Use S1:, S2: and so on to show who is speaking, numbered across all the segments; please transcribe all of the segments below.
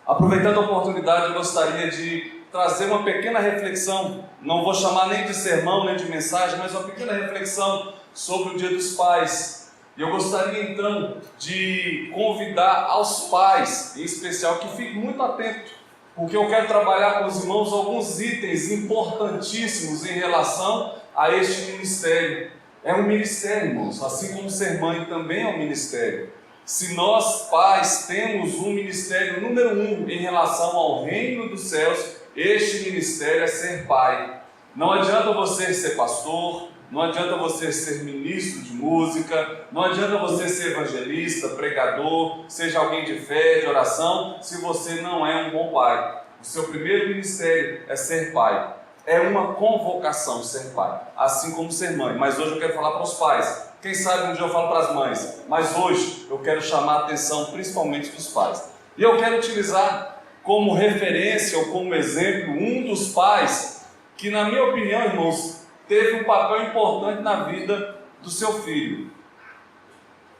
S1: Aproveitando a oportunidade, eu gostaria de trazer uma pequena reflexão, não vou chamar nem de sermão, nem de mensagem, mas uma pequena reflexão sobre o Dia dos Pais. E eu gostaria então de convidar aos pais, em especial, que fiquem muito atentos, porque eu quero trabalhar com os irmãos alguns itens importantíssimos em relação a este ministério. É um ministério, irmãos, assim como ser mãe também é um ministério. Se nós, pais, temos um ministério número 1 em relação ao reino dos céus, este ministério é ser pai. Não adianta você ser pastor, não adianta você ser ministro de música, não adianta você ser evangelista, pregador, seja alguém de fé, de oração, se você não é um bom pai. O seu primeiro ministério é ser pai. É uma convocação ser pai, assim como ser mãe. Mas hoje eu quero falar para os pais. Quem sabe um dia eu falo para as mães, mas hoje eu quero chamar a atenção principalmente dos pais. E eu quero utilizar como referência ou como exemplo um dos pais que, na minha opinião, irmãos, teve um papel importante na vida do seu filho.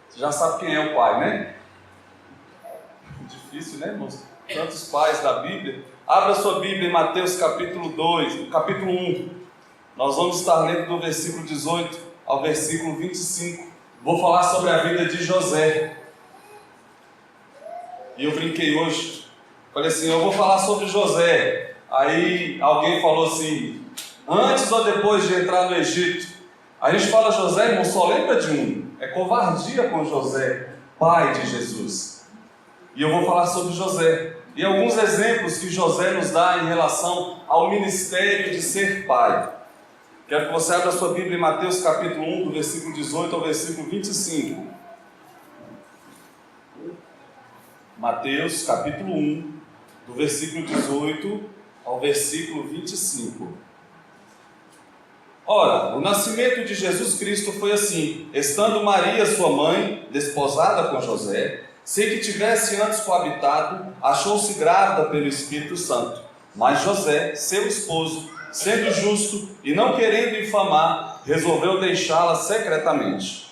S1: Você já sabe quem é o pai, né? Difícil, né, irmãos? Tantos pais da Bíblia. Abra sua Bíblia em Mateus capítulo 1. Nós vamos estar lendo do versículo 18 ao versículo 25. Vou falar sobre a vida de José. E eu brinquei hoje. Falei assim, eu vou falar sobre José. Aí alguém falou assim, antes ou depois de entrar no Egito? A gente fala José, irmão, só lembra de um. É covardia com José, pai de Jesus. E eu vou falar sobre José. E alguns exemplos que José nos dá em relação ao ministério de ser pai. Quero que você abra a sua Bíblia em Mateus capítulo 1, do versículo 18 ao versículo 25. Mateus capítulo 1, do versículo 18 ao versículo 25. Ora, o nascimento de Jesus Cristo foi assim: estando Maria, sua mãe, desposada com José, sem que tivesse antes coabitado, achou-se grávida pelo Espírito Santo. Mas José, seu esposo, sendo justo e não querendo infamar, resolveu deixá-la secretamente.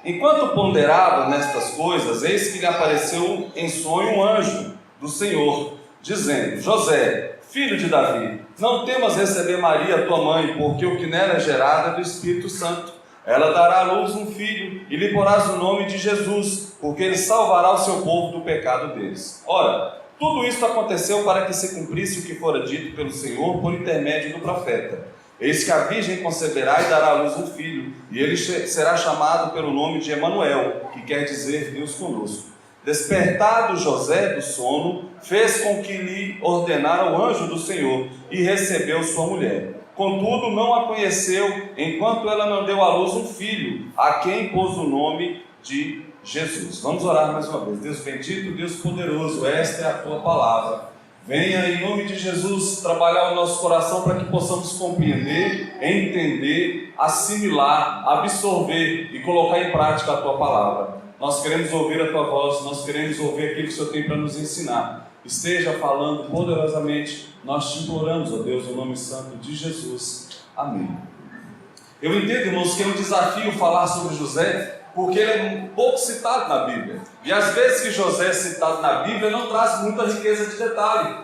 S1: Enquanto ponderava nestas coisas, eis que lhe apareceu em sonho um anjo do Senhor, dizendo: José, filho de Davi, não temas receber Maria, tua mãe, porque o que nela é gerado é do Espírito Santo. Ela dará à luz um filho, e lhe porás o nome de Jesus, porque ele salvará o seu povo do pecado deles. Ora, tudo isto aconteceu para que se cumprisse o que fora dito pelo Senhor por intermédio do profeta. Eis que a virgem conceberá e dará à luz um filho, e ele será chamado pelo nome de Emanuel, que quer dizer Deus conosco. Despertado José do sono, fez com que lhe ordenara o anjo do Senhor, e recebeu sua mulher. Contudo, não a conheceu, enquanto ela não deu à luz um filho, a quem pôs o nome de Jesus. Vamos orar mais uma vez. Deus bendito, Deus poderoso, esta é a tua palavra. Venha em nome de Jesus trabalhar o nosso coração para que possamos compreender, entender, assimilar, absorver e colocar em prática a tua palavra. Nós queremos ouvir a tua voz, nós queremos ouvir aquilo que o Senhor tem para nos ensinar. Esteja falando poderosamente, nós te imploramos, ó Deus, no nome santo de Jesus. Amém. Eu entendo, irmãos, que é um desafio falar sobre José, porque ele é pouco citado na Bíblia. E às vezes que José é citado na Bíblia, não traz muita riqueza de detalhe.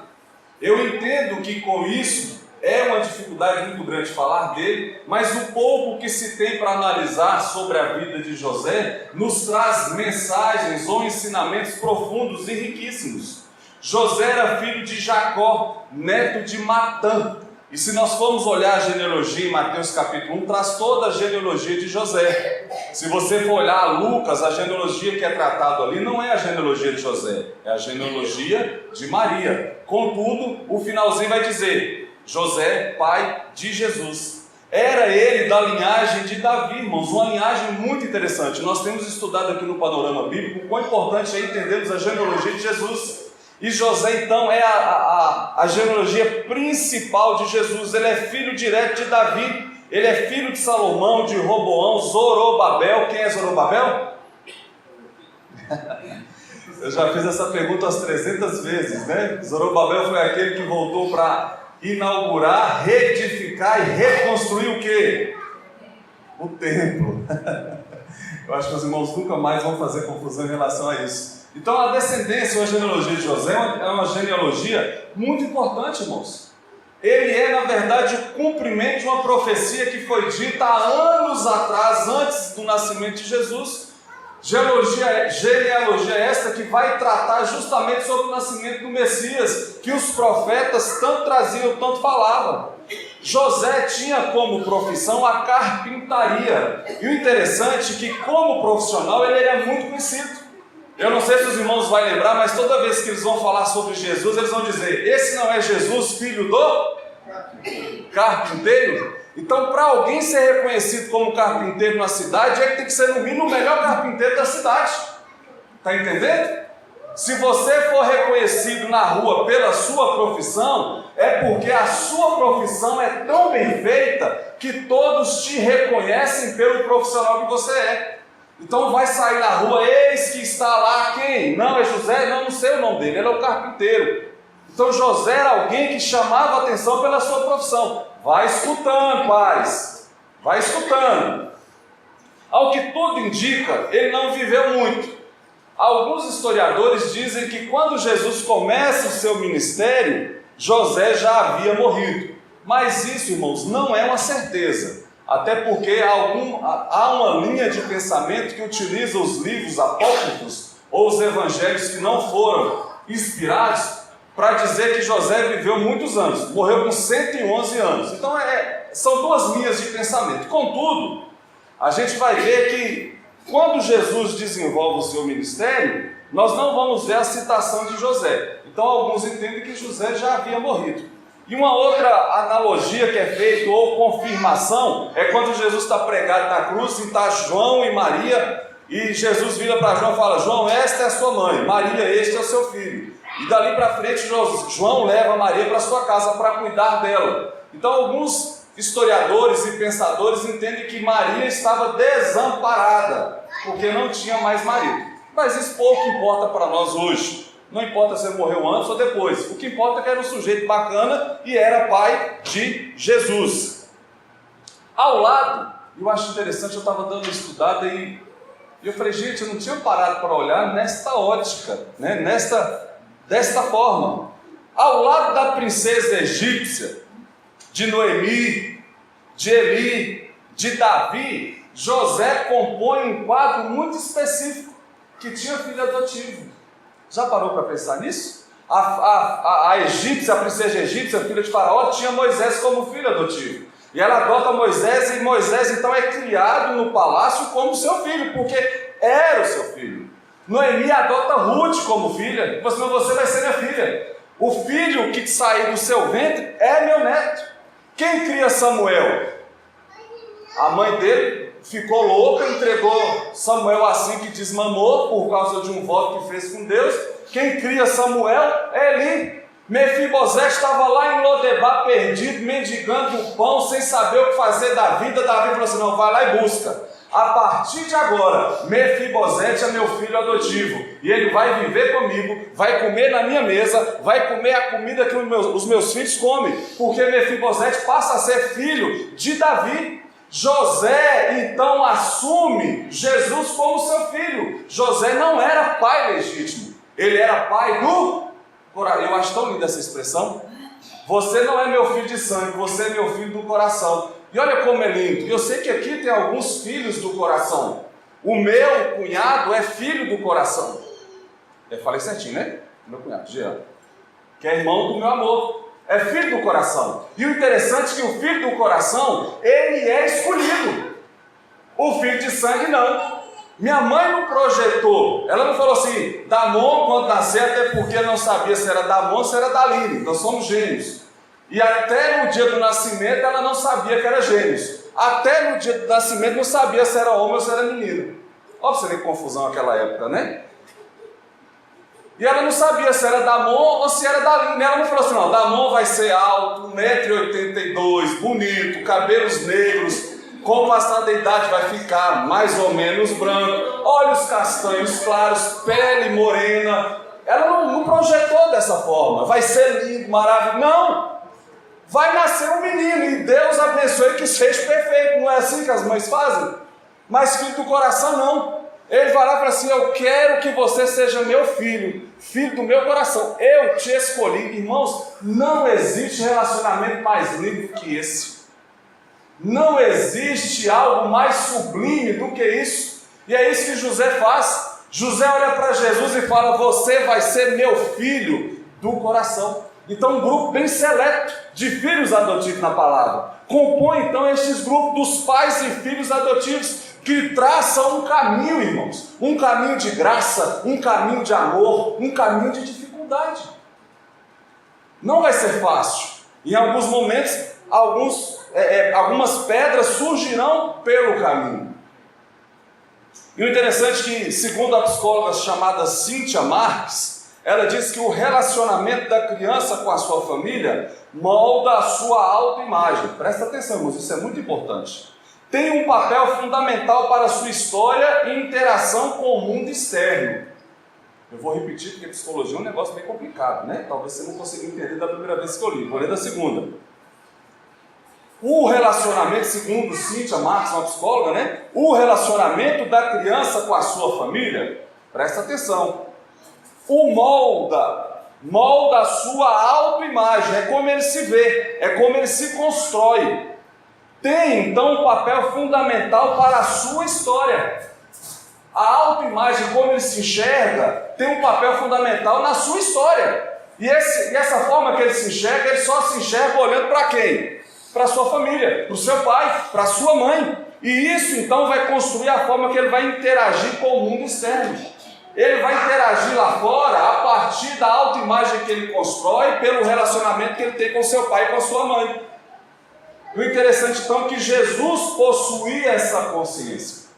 S1: Eu entendo que com isso é uma dificuldade muito grande falar dele, mas o pouco que se tem para analisar sobre a vida de José nos traz mensagens ou ensinamentos profundos e riquíssimos. José era filho de Jacó, neto de Matã. E se nós formos olhar a genealogia em Mateus capítulo 1, traz toda a genealogia de José. Se você for olhar Lucas, a genealogia que é tratado ali não é a genealogia de José, é a genealogia de Maria. Contudo, o finalzinho vai dizer: José, pai de Jesus. Era ele da linhagem de Davi, irmãos, uma linhagem muito interessante. Nós temos estudado aqui no panorama bíblico o quão importante é entendermos a genealogia de Jesus. E José então é a genealogia principal de Jesus. Ele é filho direto de Davi, ele é filho de Salomão, de Roboão, Zorobabel. Quem é Zorobabel? Eu já fiz essa pergunta umas 300 vezes, né? Zorobabel foi aquele que voltou para inaugurar, reedificar e reconstruir o quê? O templo. Eu acho que os irmãos nunca mais vão fazer confusão em relação a isso. Então a descendência, a genealogia de José é uma genealogia muito importante, irmãos. Ele é, na verdade, o cumprimento de uma profecia que foi dita há anos atrás, antes do nascimento de Jesus. Genealogia esta que vai tratar justamente sobre o nascimento do Messias, que os profetas tanto traziam, tanto falavam. José tinha como profissão a carpintaria. E o interessante é que, como profissional, ele era muito conhecido. Eu não sei se os irmãos vão lembrar, mas toda vez que eles vão falar sobre Jesus, eles vão dizer: esse não é Jesus, filho do carpinteiro? Então, para alguém ser reconhecido como carpinteiro na cidade, ele tem que ser, no mínimo, o melhor carpinteiro da cidade. Está entendendo? Se você for reconhecido na rua pela sua profissão, é porque a sua profissão é tão bem feita que todos te reconhecem pelo profissional que você é. Então vai sair na rua: eis que está lá quem? Não, é José? Não sei o nome dele, ele é o carpinteiro. Então José era alguém que chamava a atenção pela sua profissão. Vai escutando, pais, vai escutando. Ao que tudo indica, ele não viveu muito. Alguns historiadores dizem que quando Jesus começa o seu ministério, José já havia morrido. Mas isso, irmãos, não é uma certeza. Até porque há uma linha de pensamento que utiliza os livros apócrifos ou os evangelhos que não foram inspirados para dizer que José viveu muitos anos, morreu com 111 anos. Então são duas linhas de pensamento. Contudo, a gente vai ver que quando Jesus desenvolve o seu ministério, nós não vamos ver a citação de José. Então alguns entendem que José já havia morrido. E uma outra analogia que é feita, ou confirmação, é quando Jesus está pregado na cruz, e está João e Maria, e Jesus vira para João e fala: João, esta é a sua mãe, Maria, este é o seu filho. E dali para frente, João leva Maria para sua casa para cuidar dela. Então alguns historiadores e pensadores entendem que Maria estava desamparada, porque não tinha mais marido. Mas isso pouco importa para nós hoje. Não importa se ele morreu antes ou depois. O que importa é que era um sujeito bacana e era pai de Jesus. Ao lado, eu acho interessante, eu estava dando uma estudada e eu falei: gente, eu não tinha parado para olhar nesta ótica, né? Desta forma. Ao lado da princesa egípcia, de Noemi, de Eli, de Davi, José compõe um quadro muito específico, que tinha filho adotivo. Já parou para pensar nisso? A egípcia, a princesa egípcia, filha de Faraó, tinha Moisés como filho adotivo. E ela adota Moisés, e Moisés então é criado no palácio como seu filho, porque era o seu filho. Noemi adota Ruth como filha, você vai ser minha filha. O filho que sair do seu ventre é meu neto. Quem cria Samuel? A mãe dele ficou louca, entregou Samuel assim que desmamou, por causa de um voto que fez com Deus. Quem cria Samuel é Eli. Mefibosete estava lá em Lodebar, perdido, mendigando o pão, sem saber o que fazer da vida. Davi falou assim: não, vai lá e busca. A partir de agora, Mefibosete é meu filho adotivo, e ele vai viver comigo, vai comer na minha mesa, vai comer a comida que os meus filhos comem, porque Mefibosete passa a ser filho de Davi. José então assume Jesus como seu filho. José não era pai legítimo, ele era pai do coração. Eu acho tão linda essa expressão. Você não é meu filho de sangue, você é meu filho do coração. E olha como é lindo. Eu sei que aqui tem alguns filhos do coração. O meu cunhado é filho do coração. Eu falei certinho, né? Meu cunhado, Jean, que é irmão do meu amor. É filho do coração. E o interessante é que o filho do coração, ele é escolhido. O filho de sangue não. Minha mãe não projetou. Ela não falou assim: Damon, quando nascer, até porque não sabia se era Damon ou se era Daline. Nós somos gêmeos. E até no dia do nascimento ela não sabia que era gêmeos. Até no dia do nascimento não sabia se era homem ou se era menino. Olha pra você ver que confusão naquela época, né? E ela não sabia se era Damon ou se era Daline. Ela não falou assim: não, Damon vai ser alto, 1,82 m, bonito, cabelos negros, com o passar da idade vai ficar mais ou menos branco, olhos castanhos claros, pele morena. Ela não projetou dessa forma. Vai ser lindo, maravilhoso. Não! Vai nascer um menino e Deus abençoe que seja perfeito. Não é assim que as mães fazem? Mas filho do coração não. Ele vai lá e fala assim: eu quero que você seja meu filho, filho do meu coração. Eu te escolhi. Irmãos, não existe relacionamento mais lindo que esse. Não existe algo mais sublime do que isso. E é isso que José faz. José olha para Jesus e fala: você vai ser meu filho do coração. Então um grupo bem seleto de filhos adotivos na palavra compõe então estes grupos dos pais e filhos adotivos, que traçam um caminho, irmãos, um caminho de graça, um caminho de amor, um caminho de dificuldade. Não vai ser fácil. Em alguns momentos, algumas pedras surgirão pelo caminho. E o interessante é que, segundo a psicóloga chamada Cynthia Marks, ela diz que o relacionamento da criança com a sua família molda a sua autoimagem. Presta atenção, irmãos, isso é muito importante. Tem um papel fundamental para a sua história e interação com o mundo externo. Eu vou repetir porque psicologia é um negócio bem complicado, né? Talvez você não consiga entender da primeira vez que eu li. Vou ler da segunda. O relacionamento, segundo Cynthia Marks, uma psicóloga, né? O relacionamento da criança com a sua família, presta atenção, o molda a sua autoimagem, é como ele se vê, é como ele se constrói. Tem então um papel fundamental para a sua história. A autoimagem, como ele se enxerga, tem um papel fundamental na sua história. E essa forma que ele se enxerga, ele só se enxerga olhando para quem? Para a sua família, para o seu pai, para a sua mãe. E isso então vai construir a forma que ele vai interagir com o mundo externo. Ele vai interagir lá fora a partir da autoimagem que ele constrói, pelo relacionamento que ele tem com seu pai e com a sua mãe. O interessante então é que Jesus possuía essa consciência.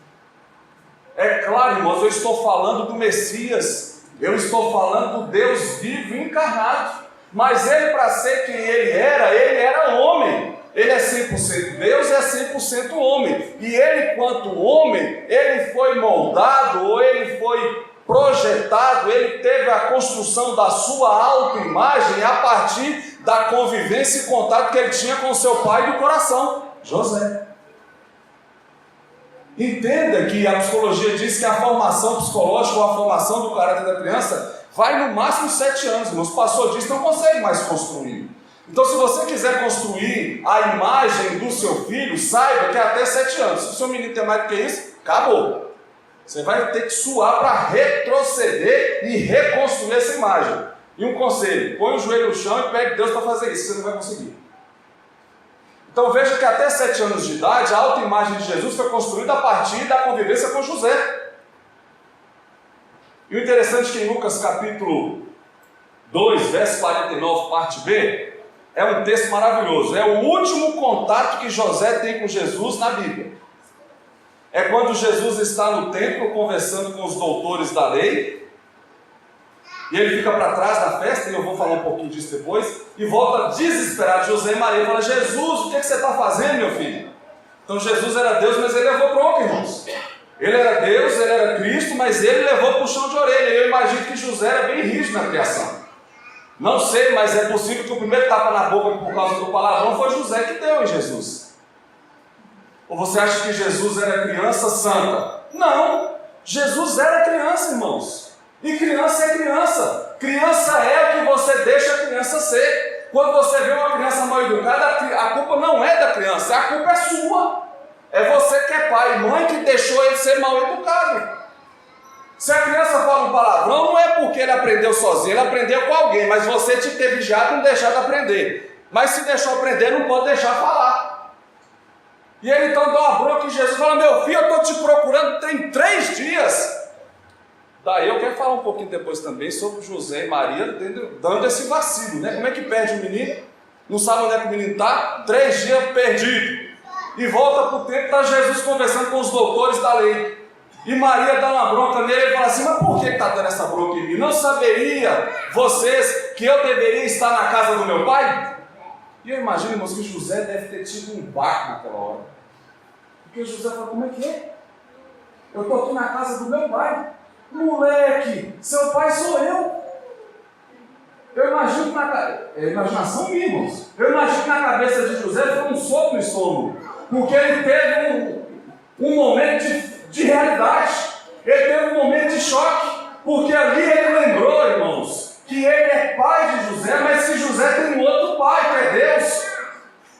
S1: É claro, irmãos, eu estou falando do Messias, eu estou falando do Deus vivo e encarnado. Mas ele, para ser quem ele era homem. Ele é 100% Deus, é 100% homem. E ele, quanto homem, ele foi moldado, ou ele foi projetado, ele teve a construção da sua autoimagem a partir da convivência e contato que ele tinha com seu pai do coração, José. Entenda que a psicologia diz que a formação psicológica ou a formação do caráter da criança vai no máximo 7 anos, irmãos. Passou disso, não consegue mais construir. Então, se você quiser construir a imagem do seu filho, saiba que é até 7 anos. Se o seu menino tem mais do que isso, acabou. Você vai ter que suar para retroceder e reconstruir essa imagem. E um conselho: põe o joelho no chão e pegue Deus para fazer isso, você não vai conseguir. Então veja que até 7 anos de idade, a autoimagem de Jesus foi construída a partir da convivência com José. E o interessante é que em Lucas capítulo 2, verso 49, parte B, é um texto maravilhoso. É o último contato que José tem com Jesus na Bíblia. É quando Jesus está no templo conversando com os doutores da lei, e ele fica para trás da festa, e eu vou falar um pouquinho disso depois, e volta desesperado. José e Maria fala: Jesus, o que você está fazendo, meu filho? Então Jesus era Deus, mas ele levou bronca, irmãos. Ele era Deus, ele era Cristo, mas ele levou puxão de orelha. Eu imagino que José era bem rígido na criação. Não sei, mas é possível que o primeiro tapa na boca por causa do palavrão foi José que deu em Jesus. Ou você acha que Jesus era criança santa? Não, Jesus era criança, irmãos. E criança é criança. Criança é o que você deixa a criança ser. Quando você vê uma criança mal educada, a culpa não é da criança, a culpa é sua. É você que é pai e mãe que deixou ele ser mal educado. Se a criança fala um palavrão, não é porque ele aprendeu sozinho, ele aprendeu com alguém, mas você te ter vigiado e não deixar de aprender. Mas se deixou aprender, não pode deixar falar. E ele então dá uma bronca em Jesus e fala: meu filho, eu estou te procurando tem 3 dias. Daí eu quero falar um pouquinho depois também sobre José e Maria dando esse vacilo, né? Como é que perde o menino? Não sabe onde é que o menino está? 3 dias perdido. E volta para o tempo, está Jesus conversando com os doutores da lei. E Maria dá uma bronca nele e fala assim: mas por que está dando essa bronca em mim? Não saberia vocês que eu deveria estar na casa do meu pai? E eu imagino, irmãos, que José deve ter tido um barco naquela hora. Porque José fala: como é que é? Eu estou aqui na casa do meu pai. Moleque, seu pai sou eu. Eu imagino que é imaginação minha, irmãos. Eu imagino que na cabeça de José foi um soco no estômago. Porque ele teve um momento de realidade. Ele choque, porque ali ele lembrou, irmãos, que ele é pai de José, mas que José tem um outro pai, que é Deus.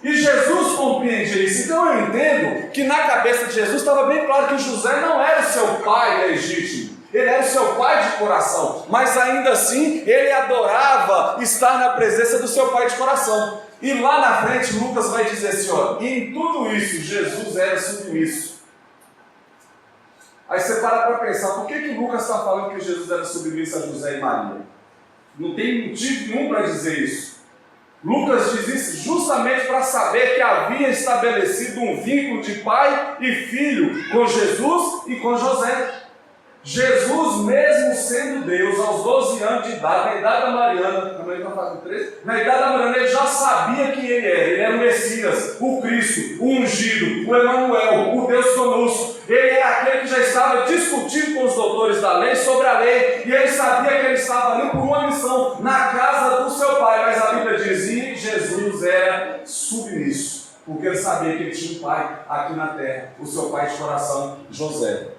S1: E Jesus compreende isso. Então eu entendo que na cabeça de Jesus estava bem claro que José não era o seu pai legítimo. Ele era o seu pai de coração, mas ainda assim ele adorava estar na presença do seu pai de coração. E lá na frente Lucas vai dizer assim, ó, e em tudo isso Jesus era submisso. Aí você para pensar, por que Lucas está falando que Jesus era submisso a José e Maria? Não tem motivo nenhum para dizer isso. Lucas diz isso justamente para saber que havia estabelecido um vínculo de pai e filho com Jesus e com José. Jesus, mesmo sendo Deus, aos 12 anos de idade, na idade da Mariana, na idade da Mariana, ele já sabia que ele era o Messias, o Cristo, o ungido, o Emanuel, o Deus conosco. Ele era aquele que já estava discutindo com os doutores da lei sobre a lei, e ele sabia que ele estava ali por uma missão, na casa do seu pai, mas a Bíblia diz, e Jesus era submisso, porque ele sabia que ele tinha um pai aqui na terra, o seu pai de coração, José.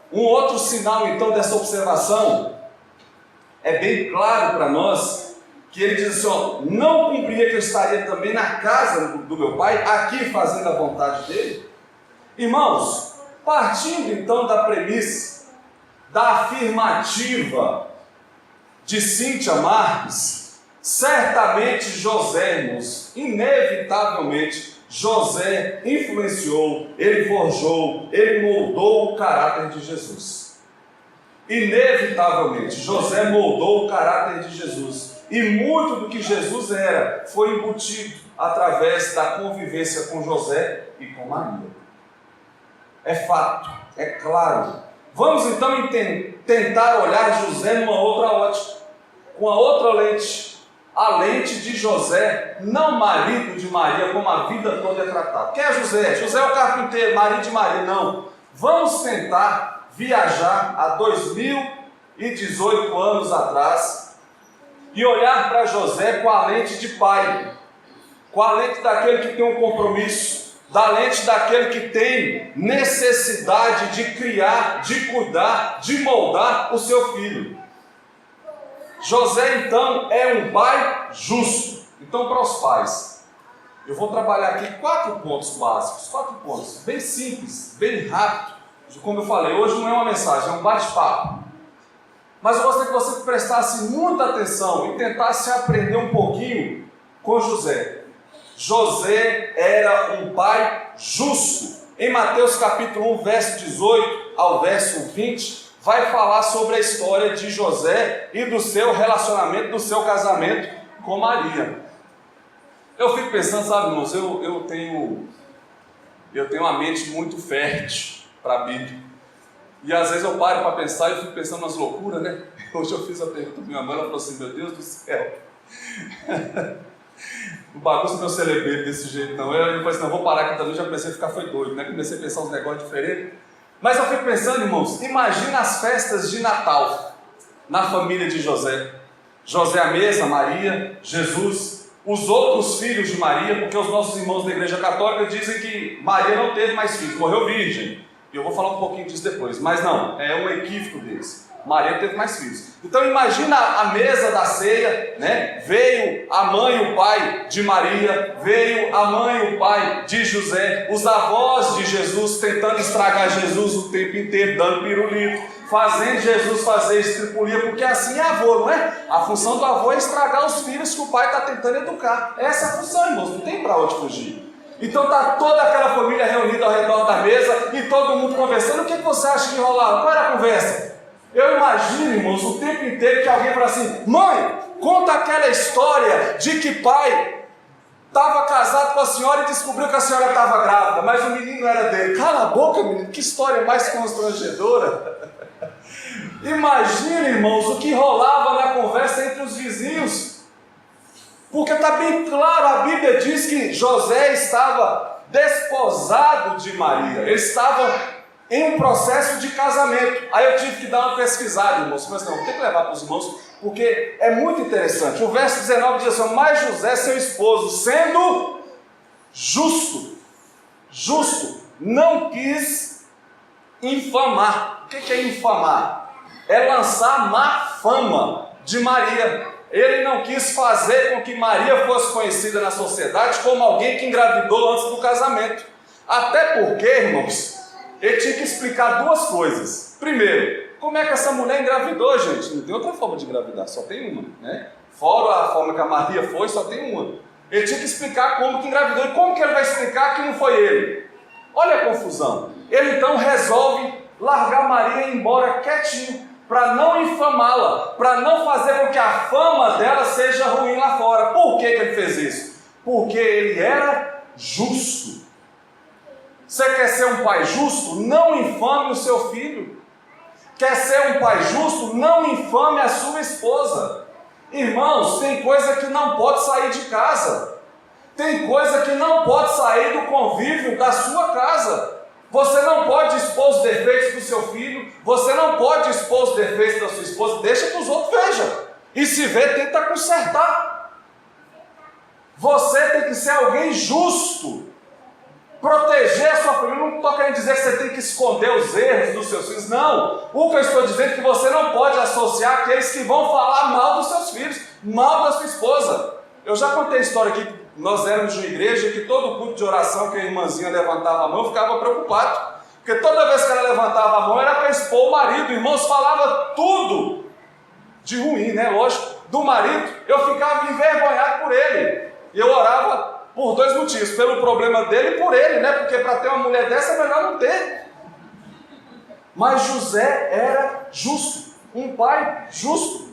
S1: Um outro sinal, então, dessa observação é bem claro para nós, que ele diz assim, ó, não cumpria que eu estaria também na casa do meu pai, aqui fazendo a vontade dele? Irmãos, partindo então da premissa, da afirmativa de Cíntia Marques, certamente José, irmãos, inevitavelmente, José influenciou, ele forjou, ele moldou o caráter de Jesus. Inevitavelmente, José moldou o caráter de Jesus. E muito do que Jesus era foi embutido através da convivência com José e com Maria. É fato, é claro. Vamos então tentar olhar José numa outra ótica, com a outra lente. A lente de José, não marido de Maria, como a vida toda é tratada. Quem é José? José é o carpinteiro, marido de Maria, não. Vamos tentar viajar há 2018 anos atrás e olhar para José com a lente de pai, com a lente daquele que tem um compromisso, da lente daquele que tem necessidade de criar, de cuidar, de moldar o seu filho. José, então, é um pai justo. Então, para os pais, eu vou trabalhar aqui 4 pontos básicos, 4 pontos, bem simples, bem rápido. Como eu falei, hoje não é uma mensagem, é um bate-papo. Mas eu gostaria que você prestasse muita atenção e tentasse aprender um pouquinho com José. José era um pai justo. Em Mateus capítulo 1, verso 18 ao verso 20, vai falar sobre a história de José e do seu relacionamento, do seu casamento com Maria. Eu fico pensando, sabe, irmãos, eu tenho uma mente muito fértil para a Bíblia. E às vezes eu paro para pensar e eu fico pensando nas loucuras, né? Hoje eu fiz a pergunta para minha mãe, ela falou assim, meu Deus do céu. Não bagunça meu celebrete desse jeito não. Eu falei assim, não, vou parar aqui também, já comecei a ficar doido, né? Comecei a pensar uns negócios diferentes. Mas eu fico pensando, irmãos, imagina as festas de Natal na família de José. José à mesa, Maria, Jesus, os outros filhos de Maria, porque os nossos irmãos da Igreja Católica dizem que Maria não teve mais filhos, morreu virgem. E eu vou falar um pouquinho disso depois, mas não, é um equívoco deles. Maria teve mais filhos. Então imagina a mesa da ceia, né? Veio a mãe e o pai de Maria, veio a mãe e o pai de José, os avós de Jesus tentando estragar Jesus o tempo inteiro, dando pirulito, fazendo Jesus fazer estripulia, porque assim é avô, não é? A função do avô é estragar os filhos que o pai está tentando educar. Essa é a função, irmãos, não tem para onde fugir. Então está toda aquela família reunida ao redor da mesa e todo mundo conversando. O que você acha que rolava? Qual era a conversa? Eu imagino, irmãos, o tempo inteiro que alguém fala assim, mãe, conta aquela história de que pai estava casado com a senhora e descobriu que a senhora estava grávida, mas o menino era dele. Cala a boca, menino, que história mais constrangedora. Imagina, irmãos, o que rolava na conversa entre os vizinhos. Porque está bem claro, a Bíblia diz que José estava desposado de Maria, ele estava em um processo de casamento. Aí eu tive que dar uma pesquisada, irmãos, mas não, vou ter que levar para os irmãos, porque é muito interessante. O verso 19 diz assim, mas José, seu esposo, sendo justo, não quis infamar O que é infamar? É lançar má fama de Maria. Ele não quis fazer com que Maria fosse conhecida na sociedade como alguém que engravidou antes do casamento. Até porque, irmãos, ele tinha que explicar duas coisas. Primeiro, como é que essa mulher engravidou, gente? Não tem outra forma de engravidar, só tem uma, né? Fora a forma que a Maria foi, só tem uma. Ele tinha que explicar como que engravidou. E como que ele vai explicar que não foi ele? Olha a confusão. Ele então resolve largar Maria e ir embora quietinho, para não infamá-la, para não fazer com que a fama dela seja ruim lá fora. Por que ele fez isso? Porque ele era justo. Você quer ser um pai justo? Não infame o seu filho. Quer ser um pai justo? Não infame a sua esposa. Irmãos, tem coisa que não pode sair de casa. Tem coisa que não pode sair do convívio da sua casa. Você não pode expor os defeitos do seu filho. Você não pode expor os defeitos da sua esposa. Deixa que os outros vejam. E se vê, tenta consertar. Você tem que ser alguém justo. Proteger a sua família. Não estou querendo dizer que você tem que esconder os erros dos seus filhos. Não. O que eu estou dizendo é que você não pode associar aqueles que vão falar mal dos seus filhos, mal da sua esposa. Eu já contei a história aqui. Nós éramos de uma igreja que todo culto de oração que a irmãzinha levantava a mão, eu ficava preocupado. Porque toda vez que ela levantava a mão era para expor o marido. Irmãos, falava tudo de ruim, né? Lógico, do marido. Eu ficava envergonhado por ele. E eu orava por dois motivos. Pelo problema dele e por ele, né? Porque para ter uma mulher dessa é melhor não ter. Mas José era justo. Um pai justo.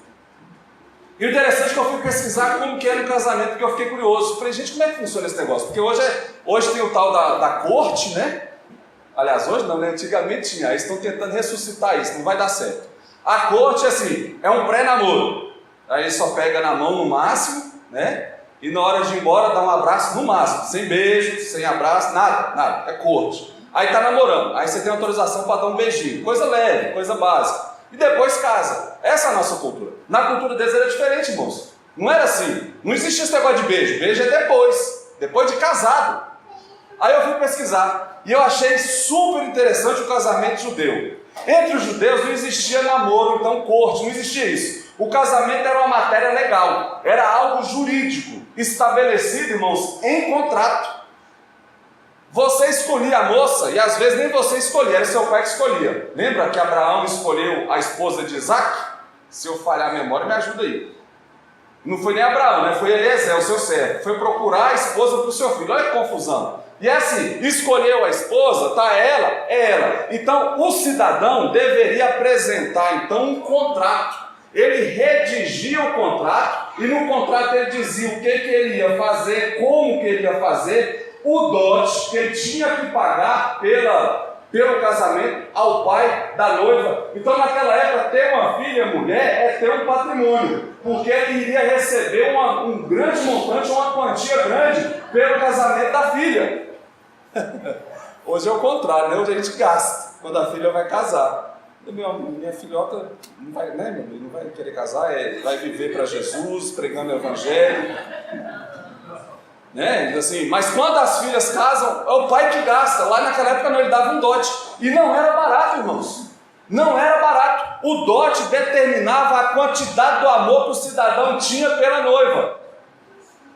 S1: E o interessante é que eu fui pesquisar como que era o casamento, porque eu fiquei curioso. Falei, gente, como é que funciona esse negócio? Porque hoje tem o tal da corte, né? Aliás, hoje não, né? Antigamente tinha. Aí estão tentando ressuscitar isso, não vai dar certo. A corte, assim, é um pré-namoro. Aí só pega na mão no máximo, né? E na hora de ir embora dá um abraço no máximo. Sem beijo, sem abraço, nada. É corte. Aí tá namorando. Aí você tem autorização para dar um beijinho. Coisa leve, coisa básica. E depois casa. Essa é a nossa cultura. Na cultura deles era diferente, irmãos. Não era assim. Não existia esse negócio de beijo. Beijo é depois de casado. Aí eu fui pesquisar. E eu achei super interessante o casamento judeu. Entre os judeus não existia namoro, então corte, não existia isso. O casamento era uma matéria legal. Era algo jurídico. Estabelecido, irmãos, em contrato. Você escolhia a moça, e às vezes nem você escolhia, era seu pai que escolhia. Lembra que Abraão escolheu a esposa de Isaac? Se eu falhar a memória, me ajuda aí. Não foi nem Abraão, né? Foi Eliezer, o seu servo. Foi procurar a esposa para o seu filho. Olha que confusão. E é assim, escolheu a esposa, tá ela, é ela. Então, o cidadão deveria apresentar, então, um contrato. Ele redigia o contrato, e no contrato ele dizia o que ele ia fazer, como que ele ia fazer, o dote que ele tinha que pagar pelo casamento ao pai da noiva. Então, naquela época, ter uma filha mulher é ter um patrimônio, porque ele iria receber um grande montante, uma quantia grande pelo casamento da filha. Hoje é o contrário, né? Hoje a gente gasta quando a filha vai casar. Minha filhota não vai, né, meu amigo, não vai querer casar, vai viver para Jesus, pregando o evangelho. Né? Assim, mas quando as filhas casam, é o pai que gasta. Lá naquela época não, ele dava um dote. E não era barato, irmãos. Não era barato. O dote determinava a quantidade do amor que o cidadão tinha pela noiva.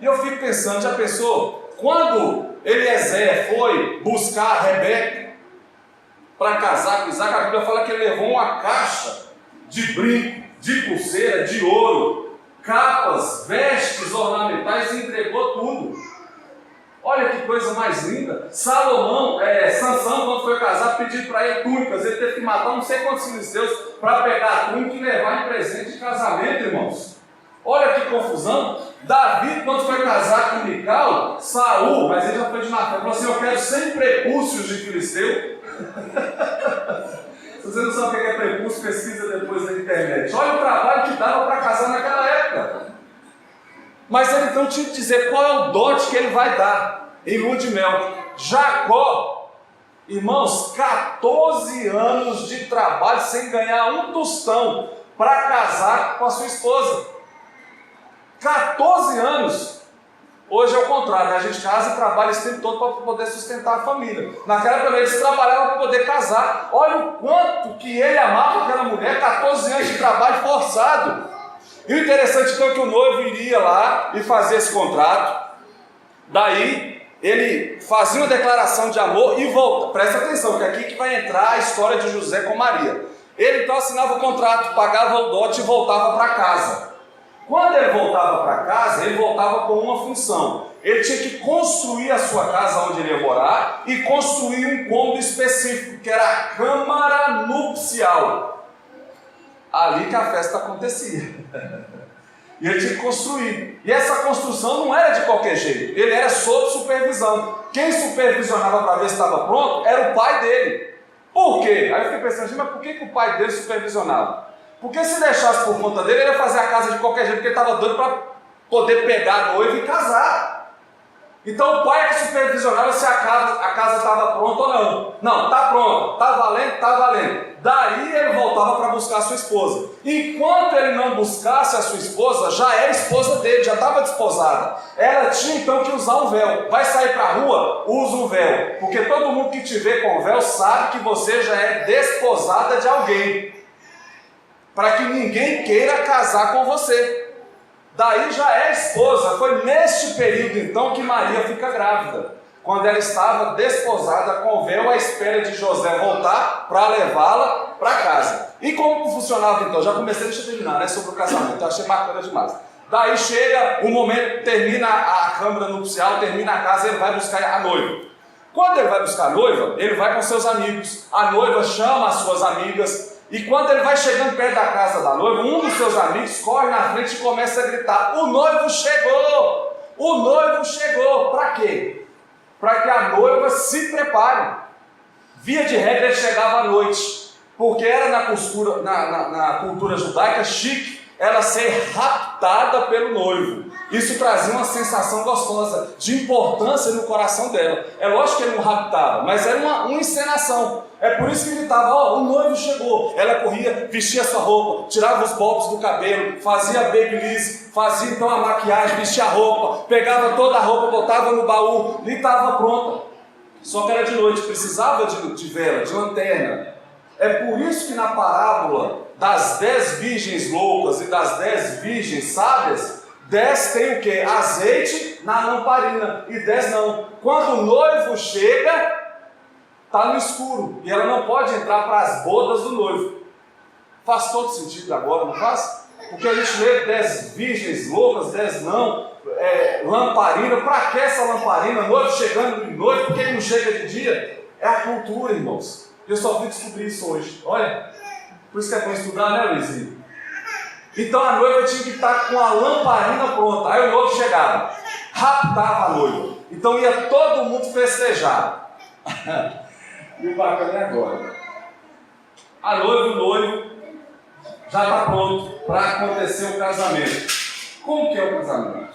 S1: E eu fico pensando, já pensou? Quando Eliezer foi buscar a Rebeca para casar com Isaac, a Bíblia fala que ele levou uma caixa de brinco, de pulseira, de ouro, capas, vestes ornamentais e entregou tudo. Olha que coisa mais linda. Sansão, quando foi casar, pediu para ele túnicas. Ele teve que matar não sei quantos filisteus para pegar a túnica e levar em presente de casamento, irmãos. Olha que confusão. Davi, quando foi casar com Mical, Saul, mas ele já foi de Natan, falou assim: eu quero 100 prepúcios de filisteu. Se você não sabe o que é prepúcio, pesquisa depois na internet. Olha o trabalho que dava para casar naquela época. Mas ele então tinha que dizer qual é o dote que ele vai dar em lua de mel. Jacó, irmãos, 14 anos de trabalho sem ganhar um tostão para casar com a sua esposa. 14 anos. Hoje é o contrário, né? A gente casa e trabalha esse tempo todo para poder sustentar a família. Naquela época eles trabalhavam para poder casar. Olha o quanto que ele amava aquela mulher, 14 anos de trabalho forçado. E o interessante então é que o noivo iria lá e fazia esse contrato. Daí ele fazia uma declaração de amor e volta. Presta atenção, que é aqui que vai entrar a história de José com Maria. Ele então assinava o contrato, pagava o dote e voltava para casa. Quando ele voltava para casa, ele voltava com uma função. Ele tinha que construir a sua casa onde ele ia morar e construir um cômodo específico, que era a câmara nupcial. Ali que a festa acontecia. E ele tinha que construir. E essa construção não era de qualquer jeito. Ele era sob supervisão. Quem supervisionava para ver se estava pronto era o pai dele. Por quê? Aí eu fiquei pensando, mas por que o pai dele supervisionava? Porque se deixasse por conta dele, ele ia fazer a casa de qualquer jeito, porque ele estava doido para poder pegar a noiva e casar. Então o pai é que supervisionava se a casa estava pronta ou não. Não, está pronta, está valendo, está valendo. Daí ele voltava para buscar a sua esposa. Enquanto ele não buscasse a sua esposa, já era esposa dele, já estava desposada. Ela tinha então que usar um véu. Vai sair para a rua? Usa um véu. Porque todo mundo que te vê com véu sabe que você já é desposada de alguém. Para que ninguém queira casar com você. Daí já é esposa. Foi neste período então que Maria fica grávida, quando ela estava desposada com o véu à espera de José voltar para levá-la para casa. E como funcionava então? Já comecei, deixa eu terminar, né, sobre o casamento, eu achei bacana demais. Daí chega o momento, termina a câmara nupcial, termina a casa, ele vai buscar a noiva. Quando ele vai buscar a noiva, ele vai com seus amigos, a noiva chama as suas amigas. E quando ele vai chegando perto da casa da noiva, um dos seus amigos corre na frente e começa a gritar: o noivo chegou! O noivo chegou! Para quê? Para que a noiva se prepare. Via de regra ele chegava à noite, porque era na cultura judaica chique ela ser raptada pelo noivo. Isso trazia uma sensação gostosa, de importância no coração dela. É lógico que ele não raptava, mas era uma encenação. É por isso que ele gritava: ó, o noivo chegou. Ela corria, vestia sua roupa, tirava os bolos do cabelo, fazia babyliss, fazia então a maquiagem, vestia a roupa, pegava toda a roupa, botava no baú e estava pronta. Só que era de noite, precisava de vela, de lanterna. É por isso que na parábola das 10 virgens loucas e das 10 virgens sábias, 10 tem o quê? Azeite na lamparina e 10 não. Quando o noivo chega, está no escuro e ela não pode entrar para as bodas do noivo. Faz todo sentido agora, não faz? Porque a gente lê 10 virgens loucas, 10 não, lamparina. Para que essa lamparina? Noivo chegando de noite, porque ele não chega de dia? É a cultura, irmãos. Eu só fui descobrir isso hoje. Olha, por isso que é bom estudar, né, Luizinho? Então a noiva tinha que estar com a lamparina pronta. Aí o noivo chegava, raptava a noiva. Então ia todo mundo festejar. E o bacana é agora. A noiva e o noivo já está pronto para acontecer o casamento. Como que é o casamento?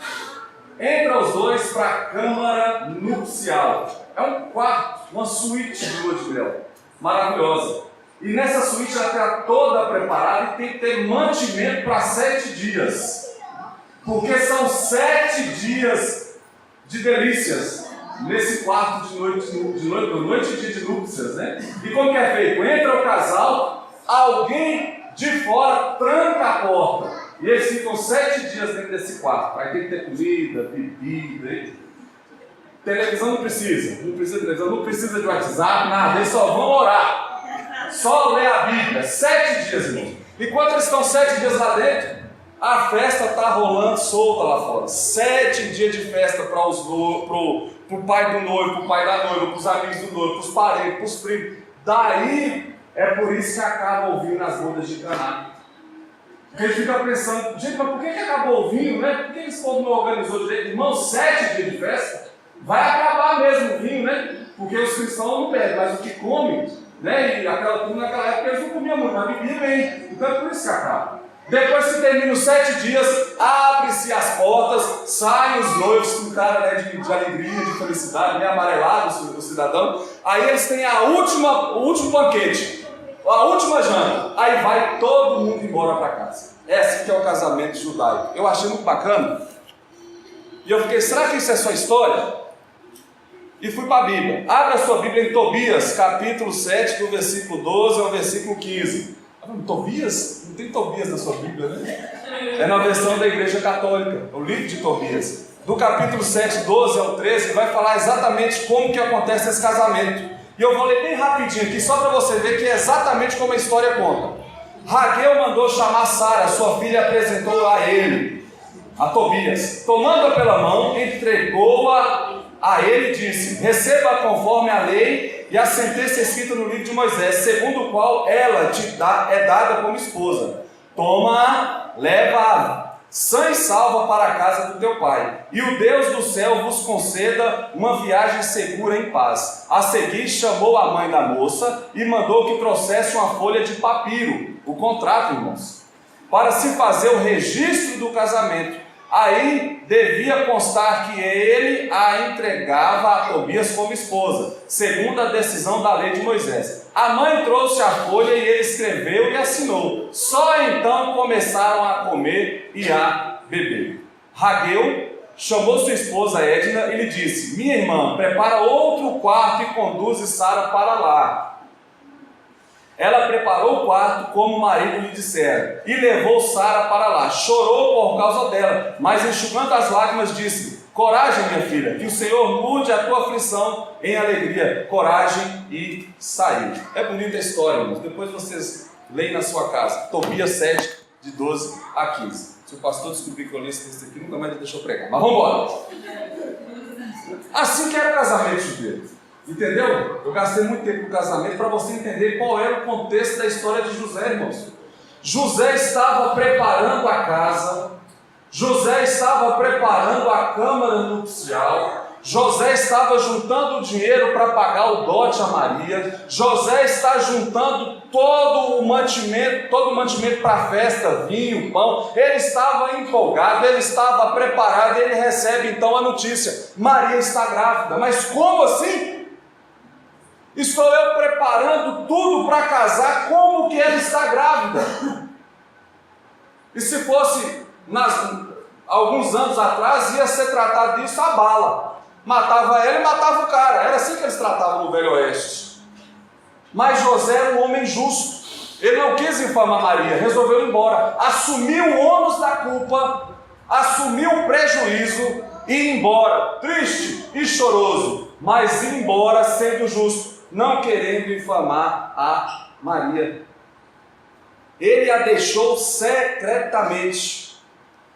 S1: Entra os dois para a câmara nupcial. É um quarto, uma suíte de lua de mel. Maravilhosa. E nessa suíte ela está toda preparada e tem que ter mantimento para 7 dias. Porque são 7 dias de delícias nesse quarto de noite e dia de núpcias, né? E como que é feito? Entra o casal, alguém de fora tranca a porta. E eles ficam 7 dias dentro desse quarto. Aí tem que ter comida, bebida, hein? Televisão não precisa de televisão, não precisa de WhatsApp, nada, eles só vão orar. Só ler a Bíblia, 7 dias, irmão. Enquanto eles estão 7 dias lá dentro, a festa está rolando solta lá fora. 7 dias de festa para o pai do noivo, para o pai da noiva, para os amigos do noivo, para os parentes, para os primos. Daí é por isso que acaba o vinho nas bodas de Caná. Porque ele fica pensando: gente, mas por que acabou o vinho, né? Por que esse povo não organizou direito? Irmão, 7 dias de festa, vai acabar mesmo o vinho, né? Porque os cristãos não perdem, mas o que come, né? E aquela turma naquela época eles não comiam muito, mas bebiam bem. Então é por isso que acaba. Depois que termina os 7 dias, abre-se as portas, saem os noivos com cara, né, de alegria, de felicidade, meio amarelado o cidadão. Aí eles têm o último banquete, a última janta. Aí vai todo mundo embora para casa. Esse que é o casamento judaico. Eu achei muito bacana, E eu fiquei, será que isso é só história? E fui para a Bíblia. Abra a sua Bíblia em Tobias, capítulo 7, do versículo 12 ao versículo 15. Tobias? Não tem Tobias na sua Bíblia, né? É na versão da Igreja Católica, o livro de Tobias. Do capítulo 7, 12 ao 13, vai falar exatamente como que acontece esse casamento. E eu vou ler bem rapidinho aqui, só para você ver que é exatamente como a história conta. Raguel mandou chamar Sara, sua filha, e apresentou a ele, a Tobias. Tomando-a pela mão, entregou-a a ele e disse: receba conforme a lei e a sentença escrita no livro de Moisés, segundo o qual ela te é dada como esposa. Toma-a, leva-a sã e salva para a casa do teu pai, e o Deus do céu vos conceda uma viagem segura em paz. A seguir chamou a mãe da moça e mandou que trouxesse uma folha de papiro, o contrato, irmãos, para se fazer o registro do casamento. Aí devia constar que ele a entregava a Tobias como esposa, segundo a decisão da lei de Moisés. A mãe trouxe a folha e ele escreveu e assinou. Só então começaram a comer e a beber. Raguel chamou sua esposa Edna e lhe disse: minha irmã, prepara outro quarto e conduze Sara para lá. Ela preparou o quarto como o marido lhe dissera e levou Sara para lá. Chorou por causa dela, mas enxugando as lágrimas disse: coragem, minha filha, que o Senhor mude a tua aflição em alegria. Coragem, e saiu. É bonita a história, irmãos. Depois vocês leem na sua casa. Tobias 7, de 12 a 15. Se o pastor descobrir que eu li esse texto aqui, nunca mais me deixou pregar. Mas vamos embora. Assim que era o casamento judeu. Entendeu? Eu gastei muito tempo no casamento para você entender qual era o contexto da história de José, irmãos. José estava preparando a casa, José estava preparando a câmara nupcial, José estava juntando dinheiro para pagar o dote a Maria, José está juntando todo o mantimento para a festa, vinho, pão. Ele estava empolgado, ele estava preparado, ele recebe então a notícia: Maria está grávida. Mas como assim? Estou eu preparando tudo para casar, como que ela está grávida? E se fosse alguns anos atrás, ia ser tratado disso a bala. Matava ela e matava o cara. Era assim que eles tratavam no Velho Oeste. Mas José era um homem justo. Ele não quis infamar Maria, resolveu ir embora. Assumiu o ônus da culpa, assumiu o prejuízo e ir embora, triste e choroso, mas ir embora sendo justo, não querendo infamar a Maria. Ele a deixou secretamente.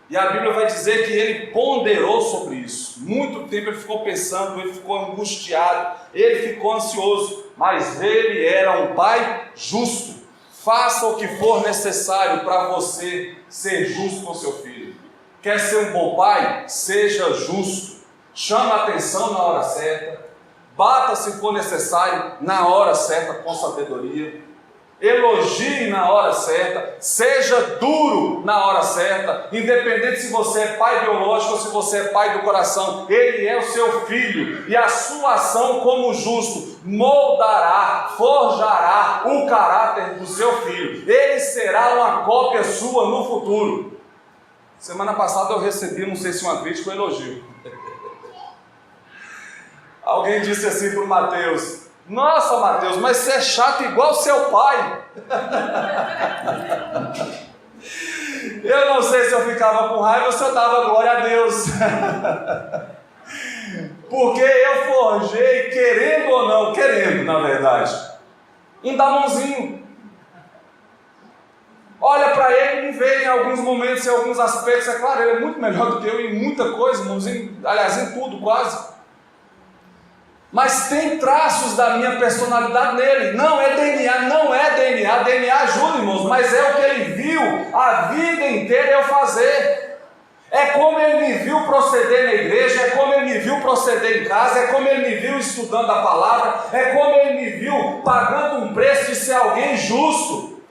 S1: E a Bíblia vai dizer que ele ponderou sobre isso. Muito tempo ele ficou pensando, ele ficou angustiado, ele ficou ansioso. Mas ele era um pai justo. Faça o que for necessário para você ser justo com seu filho. Quer ser um bom pai? Seja justo. Chama a atenção na hora certa. Bata se for necessário na hora certa com sabedoria. Elogie na hora certa. Seja duro na hora certa. Independente se você é pai biológico ou se você é pai do coração. Ele é o seu filho. E a sua ação como justo moldará, forjará o caráter do seu filho. Ele será uma cópia sua no futuro. Semana passada eu recebi, não sei se uma crítica ou elogio. Alguém disse assim para o Mateus: nossa, Mateus, mas você é chato igual seu pai. Eu não sei se eu ficava com raiva ou se eu dava glória a Deus. Porque eu forjei, querendo ou não, querendo na verdade, um Damãozinho. Olha para ele e vê em alguns momentos, em alguns aspectos, é claro, ele é muito melhor do que eu em muita coisa, irmãozinho, aliás, em tudo quase. Mas tem traços da minha personalidade nele. Não é DNA, não é DNA. DNA ajuda, irmãos, mas é o que ele viu a vida inteira eu fazer. É como ele me viu proceder na igreja, é como ele me viu proceder em casa, é como ele me viu estudando a palavra, é como ele me viu pagando um preço de ser alguém justo.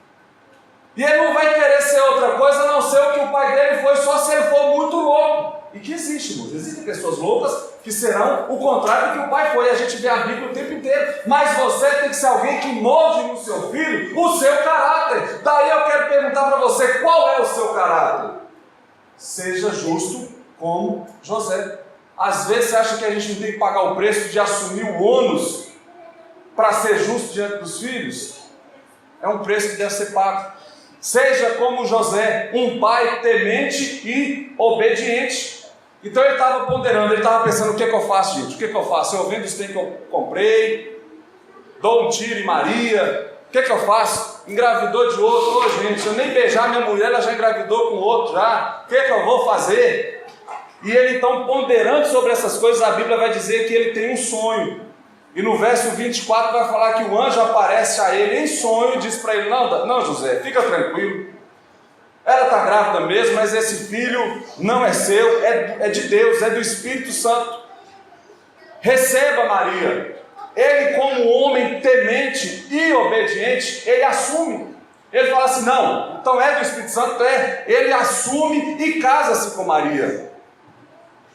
S1: E ele não vai querer ser outra coisa a não ser o que o pai dele foi, só se ele for muito louco. E que existe, irmãos. Existem pessoas loucas que serão o contrário do que o pai foi. A gente vê a Bíblia o tempo inteiro. Mas você tem que ser alguém que molde no seu filho o seu caráter. Daí eu quero perguntar para você, qual é o seu caráter? Seja justo como José. Às vezes você acha que a gente não tem que pagar o preço de assumir o ônus para ser justo diante dos filhos? É um preço que deve ser pago. Seja como José, um pai temente e obediente. Então ele estava ponderando, ele estava pensando: o que é que eu faço, gente? O que é que eu faço? Eu vendo os trem que eu comprei, dou um tiro em Maria, o que é que eu faço? Engravidou de outro. Ô gente, se eu nem beijar minha mulher, ela já engravidou com outro já. O que é que eu vou fazer? E ele então, ponderando sobre essas coisas, a Bíblia vai dizer que ele tem um sonho. E no verso 24 vai falar que o anjo aparece a ele em sonho e diz para ele: não José, fica tranquilo, ela está grávida mesmo, mas esse filho não é seu, é de Deus, é do Espírito Santo. Receba Maria. Ele, como homem temente e obediente, ele assume. Ele fala assim: não, então é do Espírito Santo, é. Ele assume e casa-se com Maria.